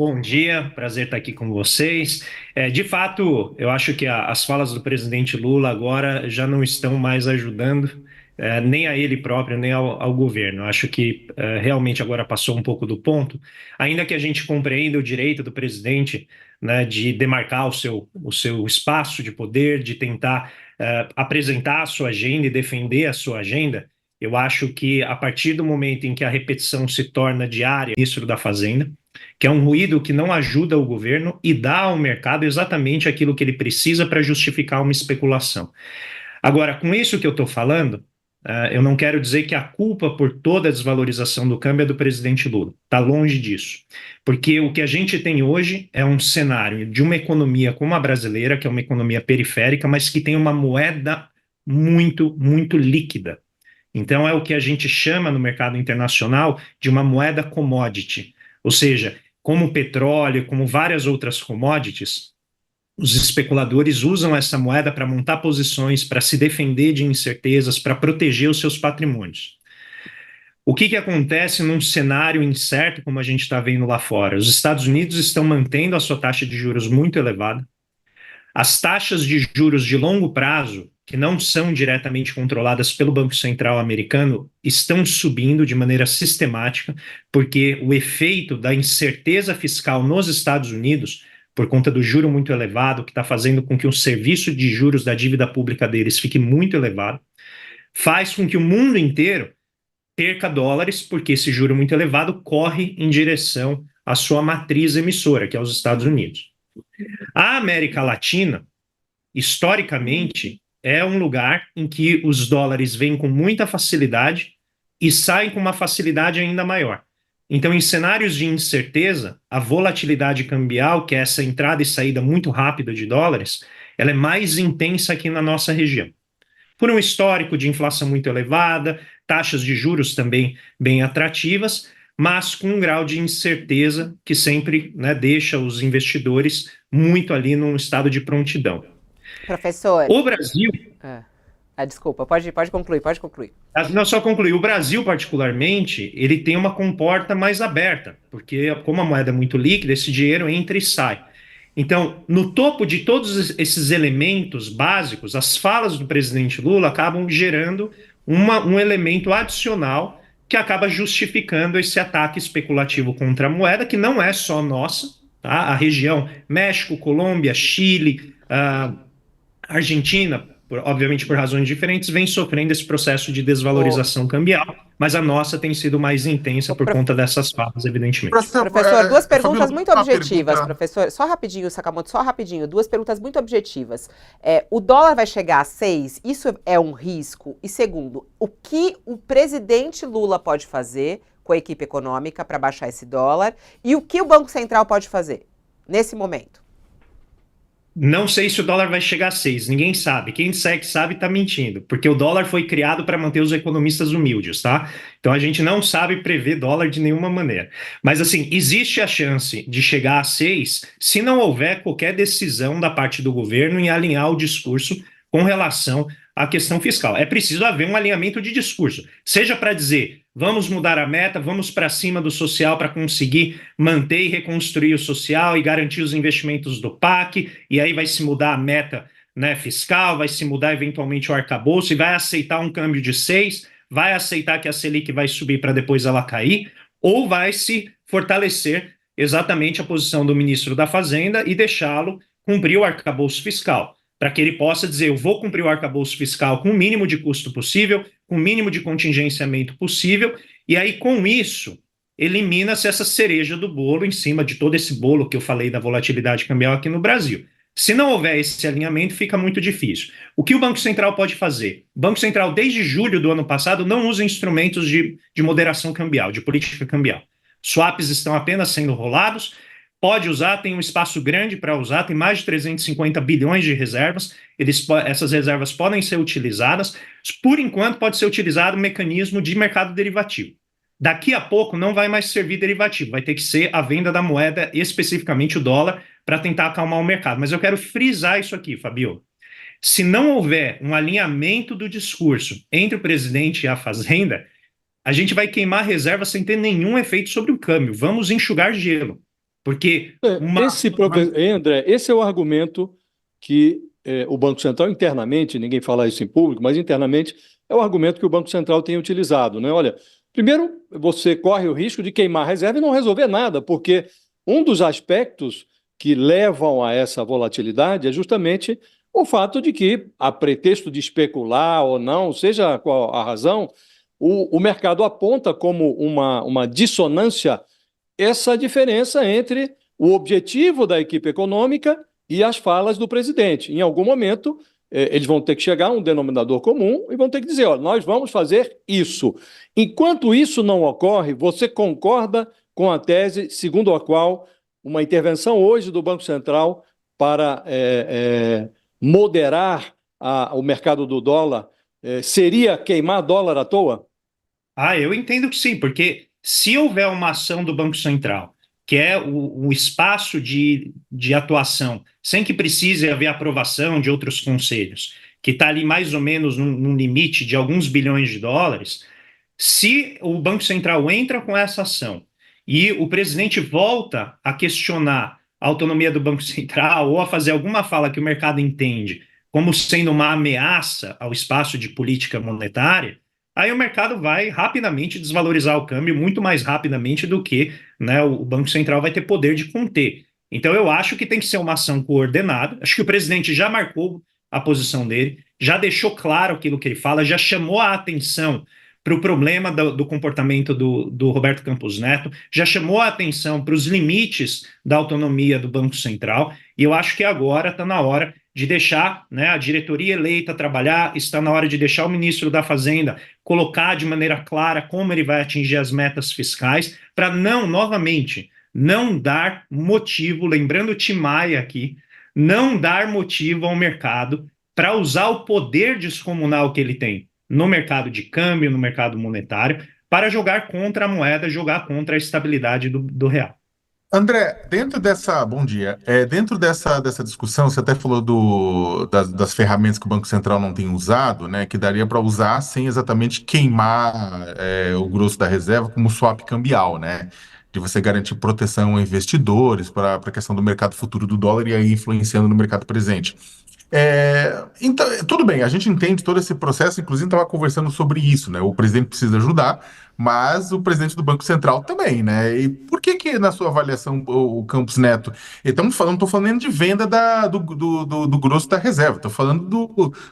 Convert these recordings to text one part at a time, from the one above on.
Bom dia, prazer estar aqui com vocês. De fato, eu acho que as falas do presidente Lula agora já não estão mais ajudando, nem a ele próprio, nem ao governo. Eu acho que realmente agora passou um pouco do ponto, ainda que a gente compreenda o direito do presidente, né, de demarcar o seu espaço de poder, de tentar apresentar a sua agenda e defender a sua agenda. Eu acho que a partir do momento em que a repetição se torna diária, ministro da Fazenda, que é um ruído que não ajuda o governo e dá ao mercado exatamente aquilo que ele precisa para justificar uma especulação. Agora, com isso que eu estou falando, eu não quero dizer que a culpa por toda a desvalorização do câmbio é do presidente Lula. Está longe disso. Porque o que a gente tem hoje é um cenário de uma economia como a brasileira, que é uma economia periférica, mas que tem uma moeda muito, muito líquida. Então, é o que a gente chama no mercado internacional de uma moeda commodity. Ou seja, como o petróleo, como várias outras commodities, os especuladores usam essa moeda para montar posições, para se defender de incertezas, para proteger os seus patrimônios. O que acontece num cenário incerto, como a gente está vendo lá fora? Os Estados Unidos estão mantendo a sua taxa de juros muito elevada. As taxas de juros de longo prazo, que não são diretamente controladas pelo Banco Central americano, estão subindo de maneira sistemática, porque o efeito da incerteza fiscal nos Estados Unidos, por conta do juro muito elevado, que está fazendo com que o serviço de juros da dívida pública deles fique muito elevado, faz com que o mundo inteiro perca dólares, porque esse juro muito elevado corre em direção à sua matriz emissora, que é os Estados Unidos. A América Latina, historicamente, é um lugar em que os dólares vêm com muita facilidade e saem com uma facilidade ainda maior. Então, em cenários de incerteza, a volatilidade cambial, que é essa entrada e saída muito rápida de dólares, ela é mais intensa aqui na nossa região. Por um histórico de inflação muito elevada, taxas de juros também bem atrativas, mas com um grau de incerteza que sempre, né, deixa os investidores muito ali num estado de prontidão. Professor, O Brasil, desculpa, pode concluir, pode concluir. não só concluir, o Brasil particularmente, ele tem uma comporta mais aberta, porque como a moeda é muito líquida, esse dinheiro entra e sai. Então, no topo de todos esses elementos básicos, as falas do presidente Lula acabam gerando um elemento adicional que acaba justificando esse ataque especulativo contra a moeda, que não é só nossa, tá? A região México, Colômbia, Chile, Argentina, obviamente por razões diferentes, vem sofrendo esse processo de O, desvalorização cambial, mas a nossa tem sido mais intensa o por prof- conta dessas falas, evidentemente. Professor, duas Fabíola, perguntas tem muito uma objetivas, pergunta. professor. Só rapidinho, Sakamoto, só rapidinho. Duas perguntas muito objetivas. O dólar vai chegar a 6? Isso é um risco? E segundo, o que o presidente Lula pode fazer com a equipe econômica para baixar esse dólar? E o que o Banco Central pode fazer nesse momento? Não sei se o dólar vai chegar a 6, ninguém sabe. Quem disser que sabe está mentindo, porque o dólar foi criado para manter os economistas humildes, tá? Então a gente não sabe prever dólar de nenhuma maneira. Mas assim, existe a chance de chegar a 6 se não houver qualquer decisão da parte do governo em alinhar o discurso com relação à questão fiscal. É preciso haver um alinhamento de discurso, seja para dizer vamos mudar a meta, vamos para cima do social para conseguir manter e reconstruir o social e garantir os investimentos do PAC, e aí vai se mudar a meta, né, fiscal, vai se mudar eventualmente o arcabouço e vai aceitar um câmbio de 6, vai aceitar que a Selic vai subir para depois ela cair, ou vai se fortalecer exatamente a posição do ministro da Fazenda e deixá-lo cumprir o arcabouço fiscal, para que ele possa dizer, eu vou cumprir o arcabouço fiscal com o mínimo de custo possível, com o mínimo de contingenciamento possível, e aí com isso elimina-se essa cereja do bolo em cima de todo esse bolo que eu falei da volatilidade cambial aqui no Brasil. Se não houver esse alinhamento, fica muito difícil. O que o Banco Central pode fazer? O Banco Central, desde julho do ano passado, não usa instrumentos de moderação cambial, de política cambial. Swaps estão apenas sendo rolados, pode usar, tem um espaço grande para usar, tem mais de 350 bilhões de reservas, essas reservas podem ser utilizadas, por enquanto pode ser utilizado o mecanismo de mercado derivativo. Daqui a pouco não vai mais servir derivativo, vai ter que ser a venda da moeda, especificamente o dólar, para tentar acalmar o mercado. Mas eu quero frisar isso aqui, Fabio. Se não houver um alinhamento do discurso entre o presidente e a Fazenda, a gente vai queimar reserva sem ter nenhum efeito sobre o câmbio. Vamos enxugar gelo. Porque André, esse é o argumento que o Banco Central internamente, ninguém fala isso em público, mas internamente é o argumento que o Banco Central tem utilizado, né? Olha, primeiro, você corre o risco de queimar a reserva e não resolver nada, porque um dos aspectos que levam a essa volatilidade é justamente o fato de que, a pretexto de especular ou não, seja qual a razão, o mercado aponta como uma dissonância essa diferença entre o objetivo da equipe econômica e as falas do presidente. Em algum momento, eles vão ter que chegar a um denominador comum e vão ter que dizer, ó, nós vamos fazer isso. Enquanto isso não ocorre, você concorda com a tese segundo a qual uma intervenção hoje do Banco Central para moderar o mercado do dólar seria queimar dólar à toa? Eu entendo que sim, porque se houver uma ação do Banco Central, que é o espaço de atuação, sem que precise haver aprovação de outros conselhos, que está ali mais ou menos num limite de alguns bilhões de dólares, se o Banco Central entra com essa ação e o presidente volta a questionar a autonomia do Banco Central ou a fazer alguma fala que o mercado entende como sendo uma ameaça ao espaço de política monetária, aí o mercado vai rapidamente desvalorizar o câmbio muito mais rapidamente do que, né, o Banco Central vai ter poder de conter. Então eu acho que tem que ser uma ação coordenada. Acho que o presidente já marcou a posição dele, já deixou claro aquilo que ele fala, já chamou a atenção para o problema do comportamento do Roberto Campos Neto, já chamou a atenção para os limites da autonomia do Banco Central, e eu acho que agora está na hora de deixar, né, a diretoria eleita trabalhar, está na hora de deixar o ministro da Fazenda colocar de maneira clara como ele vai atingir as metas fiscais, para não, novamente, não dar motivo, lembrando o Tim Maia aqui, não dar motivo ao mercado para usar o poder descomunal que ele tem no mercado de câmbio, no mercado monetário, para jogar contra a moeda, jogar contra a estabilidade do real. André, bom dia. Dentro dessa discussão, você até falou das ferramentas que o Banco Central não tem usado, né? Que daria para usar sem exatamente queimar o grosso da reserva, como swap cambial, né? De você garantir proteção a investidores para a questão do mercado futuro do dólar e aí influenciando no mercado presente. Então, tudo bem, a gente entende todo esse processo, inclusive estava conversando sobre isso, né? O presidente precisa ajudar, mas o presidente do Banco Central também, né? E por que na sua avaliação, o Campos Neto, estamos falando, não estou falando de venda do grosso da reserva, estou falando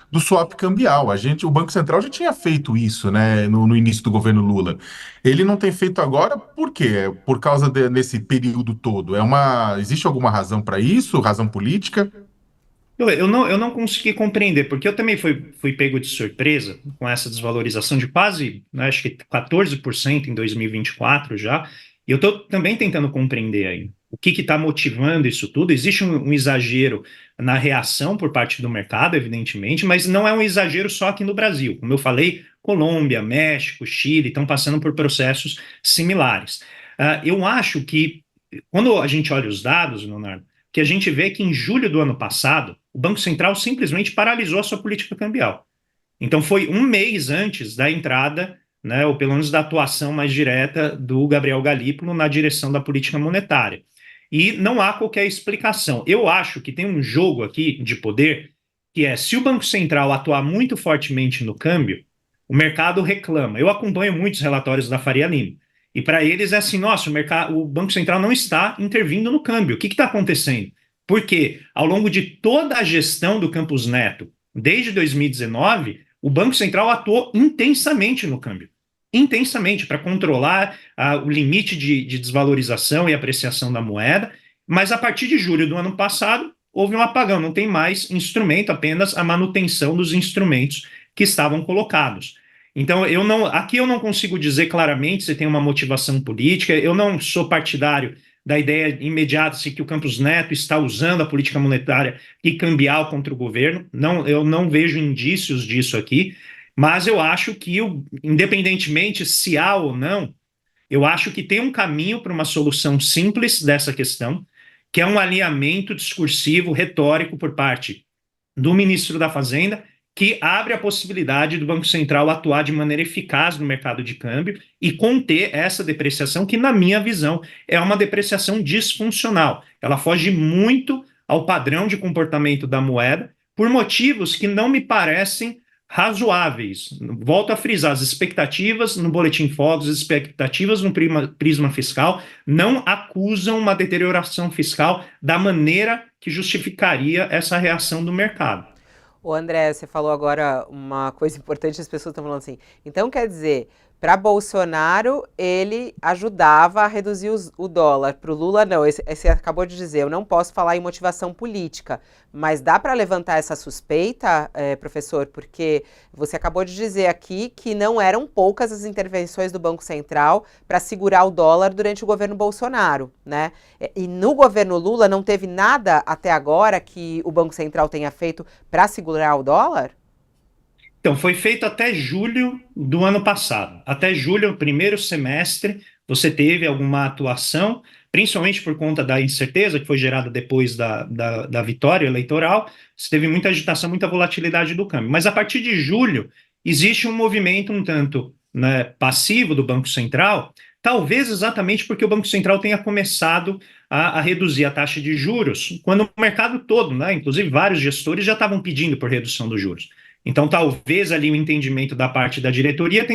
do swap cambial. O Banco Central já tinha feito isso, né? No início do governo Lula. Ele não tem feito agora, por quê? Por causa desse período todo. Existe alguma razão para isso? Razão política? Eu não consegui compreender, porque eu também fui pego de surpresa com essa desvalorização de quase, né, acho que 14% em 2024 já, e eu estou também tentando compreender aí o que está motivando isso tudo. Existe um exagero na reação por parte do mercado, evidentemente, mas não é um exagero só aqui no Brasil. Como eu falei, Colômbia, México, Chile estão passando por processos similares. Eu acho que, quando a gente olha os dados, Leonardo, que a gente vê que em julho do ano passado, o Banco Central simplesmente paralisou a sua política cambial. Então foi um mês antes da entrada, né, ou pelo menos da atuação mais direta do Gabriel Galípolo na direção da política monetária. E não há qualquer explicação. Eu acho que tem um jogo aqui de poder, que é, se o Banco Central atuar muito fortemente no câmbio, o mercado reclama. Eu acompanho muitos relatórios da Faria Lima. E para eles é assim, nossa, o Banco Central não está intervindo no câmbio. O que está acontecendo? Porque ao longo de toda a gestão do Campos Neto, desde 2019, o Banco Central atuou intensamente no câmbio. Intensamente, para controlar o limite de desvalorização e apreciação da moeda. Mas a partir de julho do ano passado, houve um apagão. Não tem mais instrumento, apenas a manutenção dos instrumentos que estavam colocados. Então, aqui eu não consigo dizer claramente se tem uma motivação política. Eu não sou partidário da ideia imediata de que o Campos Neto está usando a política monetária e cambial contra o governo. Não, eu não vejo indícios disso aqui, mas eu acho que, independentemente se há ou não, eu acho que tem um caminho para uma solução simples dessa questão, que é um alinhamento discursivo, retórico por parte do ministro da Fazenda, que abre a possibilidade do Banco Central atuar de maneira eficaz no mercado de câmbio e conter essa depreciação, que, na minha visão, é uma depreciação disfuncional. Ela foge muito ao padrão de comportamento da moeda, por motivos que não me parecem razoáveis. Volto a frisar, as expectativas no Boletim Focus, as expectativas no prisma fiscal não acusam uma deterioração fiscal da maneira que justificaria essa reação do mercado. Ô André, você falou agora uma coisa importante, as pessoas estão falando assim, então quer dizer, para Bolsonaro ele ajudava a reduzir o dólar, para o Lula não, você acabou de dizer, eu não posso falar em motivação política, mas dá para levantar essa suspeita, professor, porque você acabou de dizer aqui que não eram poucas as intervenções do Banco Central para segurar o dólar durante o governo Bolsonaro, né? E no governo Lula não teve nada até agora que o Banco Central tenha feito para segurar o dólar? Então, foi feito até julho do ano passado. Até julho, primeiro semestre, você teve alguma atuação, principalmente por conta da incerteza que foi gerada depois da vitória eleitoral. Você teve muita agitação, muita volatilidade do câmbio. Mas a partir de julho, existe um movimento um tanto, né, passivo do Banco Central, talvez exatamente porque o Banco Central tenha começado a reduzir a taxa de juros, quando o mercado todo, né, inclusive vários gestores, já estavam pedindo por redução dos juros. Então, talvez ali o entendimento da parte da diretoria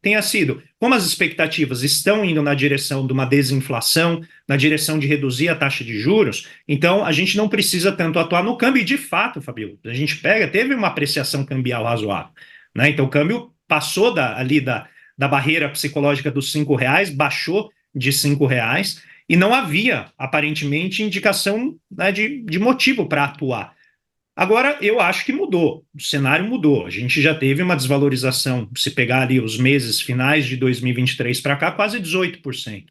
tenha sido, como as expectativas estão indo na direção de uma desinflação, na direção de reduzir a taxa de juros, então a gente não precisa tanto atuar no câmbio, e de fato, Fabio, a gente teve uma apreciação cambial razoável, né? Então o câmbio passou da barreira psicológica dos R$ 5, baixou de R$ 5, e não havia, aparentemente, indicação, né, de motivo para atuar. Agora, eu acho que mudou, o cenário mudou. A gente já teve uma desvalorização, se pegar ali os meses finais de 2023 para cá, quase 18%.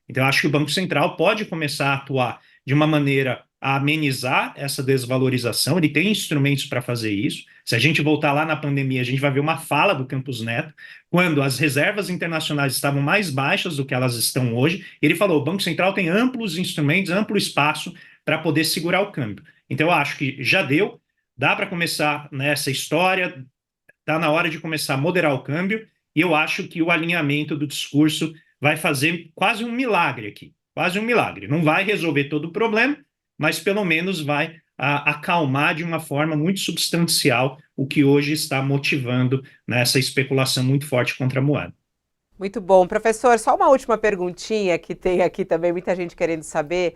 Então, eu acho que o Banco Central pode começar a atuar de uma maneira a amenizar essa desvalorização, ele tem instrumentos para fazer isso. Se a gente voltar lá na pandemia, a gente vai ver uma fala do Campos Neto, quando as reservas internacionais estavam mais baixas do que elas estão hoje, ele falou, o Banco Central tem amplos instrumentos, amplo espaço para poder segurar o câmbio. Então, eu acho que já deu, dá para começar nessa história, está na hora de começar a moderar o câmbio, e eu acho que o alinhamento do discurso vai fazer quase um milagre aqui, quase um milagre. Não vai resolver todo o problema, mas pelo menos vai acalmar de uma forma muito substancial o que hoje está motivando nessa especulação muito forte contra a moeda. Muito bom. Professor, só uma última perguntinha que tem aqui também, muita gente querendo saber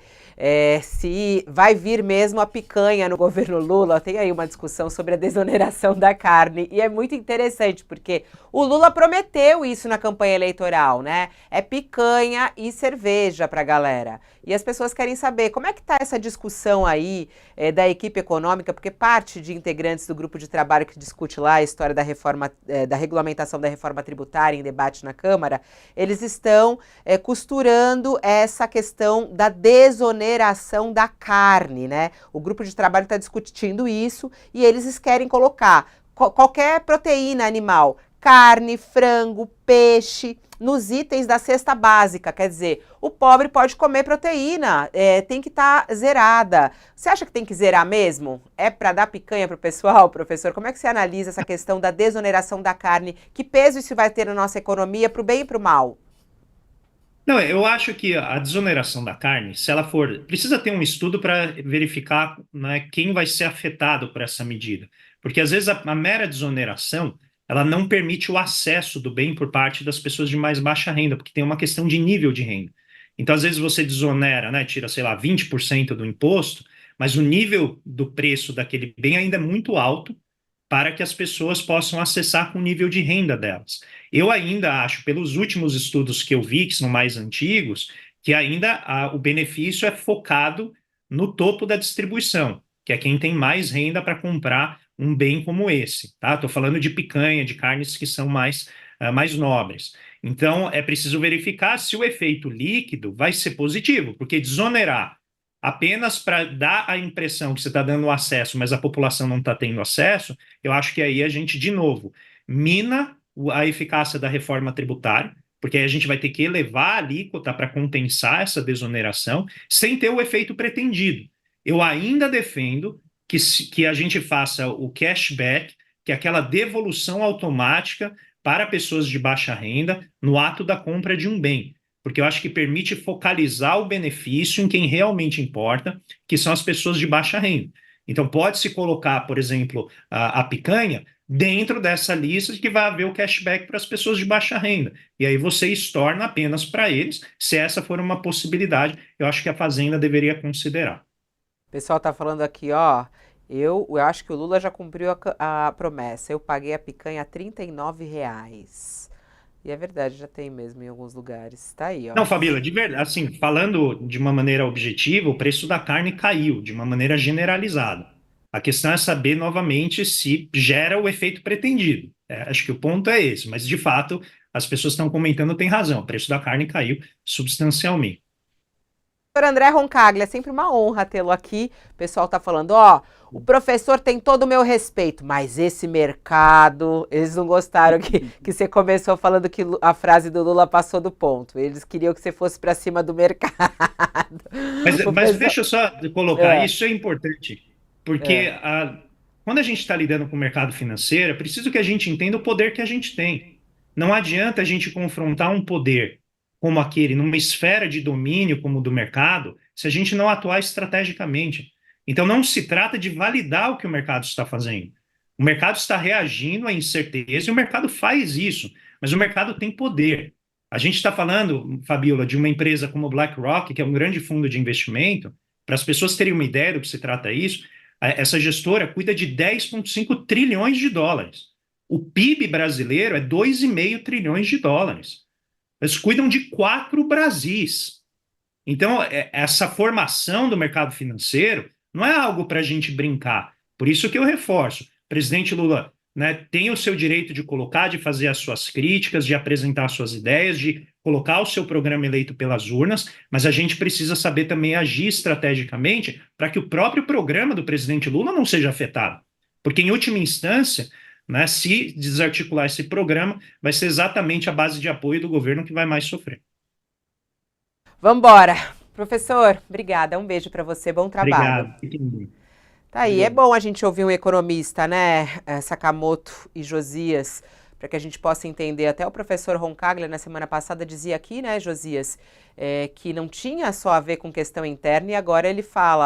se vai vir mesmo a picanha no governo Lula. Tem aí uma discussão sobre a desoneração da carne e é muito interessante porque o Lula prometeu isso na campanha eleitoral, né? É picanha e cerveja pra galera. E as pessoas querem saber como é que está essa discussão aí da equipe econômica, porque parte de integrantes do grupo de trabalho que discute lá a história da reforma, da regulamentação da reforma tributária em debate na Câmara, eles estão costurando essa questão da desoneração da carne, né? O grupo de trabalho está discutindo isso e eles querem colocar qualquer proteína animal, carne, frango, peixe, nos itens da cesta básica, quer dizer, o pobre pode comer proteína, tem que estar zerada. Você acha que tem que zerar mesmo? É para dar picanha para o pessoal, professor? Como é que você analisa essa questão da desoneração da carne? Que peso isso vai ter na nossa economia, para o bem e para o mal? Não, eu acho que a desoneração da carne, se ela for, precisa ter um estudo para verificar, né, quem vai ser afetado por essa medida. Porque às vezes a mera desoneração, ela não permite o acesso do bem por parte das pessoas de mais baixa renda, porque tem uma questão de nível de renda. Então, às vezes você desonera, né, tira, sei lá, 20% do imposto, mas o nível do preço daquele bem ainda é muito alto para que as pessoas possam acessar com o nível de renda delas. Eu ainda acho, pelos últimos estudos que eu vi, que são mais antigos, que ainda o benefício é focado no topo da distribuição, que é quem tem mais renda para comprar um bem como esse, tá? Estou falando de picanha, de carnes que são mais nobres. Então, é preciso verificar se o efeito líquido vai ser positivo, porque desonerar apenas para dar a impressão que você está dando acesso, mas a população não está tendo acesso, eu acho que aí a gente, de novo, mina a eficácia da reforma tributária, porque aí a gente vai ter que elevar a alíquota para compensar essa desoneração, sem ter o efeito pretendido. Eu ainda defendo que a gente faça o cashback que é aquela devolução automática para pessoas de baixa renda no ato da compra de um bem, porque eu acho que permite focalizar o benefício em quem realmente importa, que são as pessoas de baixa renda. Então, pode-se colocar, por exemplo, a picanha dentro dessa lista de que vai haver o cashback para as pessoas de baixa renda. E aí você estorna apenas para eles, se essa for uma possibilidade, eu acho que a Fazenda deveria considerar. O pessoal tá falando aqui, ó. Eu acho que o Lula já cumpriu a promessa. Eu paguei a picanha a R$ 39. E é verdade, já tem mesmo em alguns lugares. Tá aí, ó. Não, Fabíola, de verdade, assim, falando de uma maneira objetiva, o preço da carne caiu de uma maneira generalizada. A questão é saber novamente se gera o efeito pretendido. Acho que o ponto é esse, mas de fato as pessoas estão comentando, tem razão, o preço da carne caiu substancialmente. Doutor André Roncaglia, é sempre uma honra tê-lo aqui. O pessoal tá falando, ó, o professor tem todo o meu respeito, mas esse mercado, eles não gostaram que você começou falando que a frase do Lula passou do ponto. Eles queriam que você fosse para cima do mercado. Mas deixa eu só colocar, É, isso é importante, porque é. quando a gente está lidando com o mercado financeiro, é preciso que a gente entenda o poder que a gente tem. Não adianta a gente confrontar um poder como aquele, numa esfera de domínio como o do mercado, se a gente não atuar estrategicamente. Então, não se trata de validar o que o mercado está fazendo. O mercado está reagindo à incerteza e o mercado faz isso, mas o mercado tem poder. A gente está falando, Fabiola, de uma empresa como o BlackRock, que é um grande fundo de investimento. Para as pessoas terem uma ideia do que se trata isso, essa gestora cuida de 10,5 trilhões de dólares. O PIB brasileiro é 2,5 trilhões de dólares. Eles cuidam de 4 Brasis. Então, essa formação do mercado financeiro não é algo para a gente brincar. Por isso que eu reforço, o presidente Lula, né, tem o seu direito de colocar, de fazer as suas críticas, de apresentar suas ideias, de colocar o seu programa eleito pelas urnas, mas a gente precisa saber também agir estrategicamente para que o próprio programa do presidente Lula não seja afetado. Porque, em última instância, né, se desarticular esse programa, vai ser exatamente a base de apoio do governo que vai mais sofrer. Vambora. Professor, obrigada. Um beijo para você. Bom trabalho. Obrigado. Fiquem bem. Tá aí, é bom a gente ouvir um economista, né? Sakamoto e Josias, para que a gente possa entender. Até o professor Roncaglia, na semana passada, dizia aqui, né, Josias, que não tinha só a ver com questão interna, e agora ele fala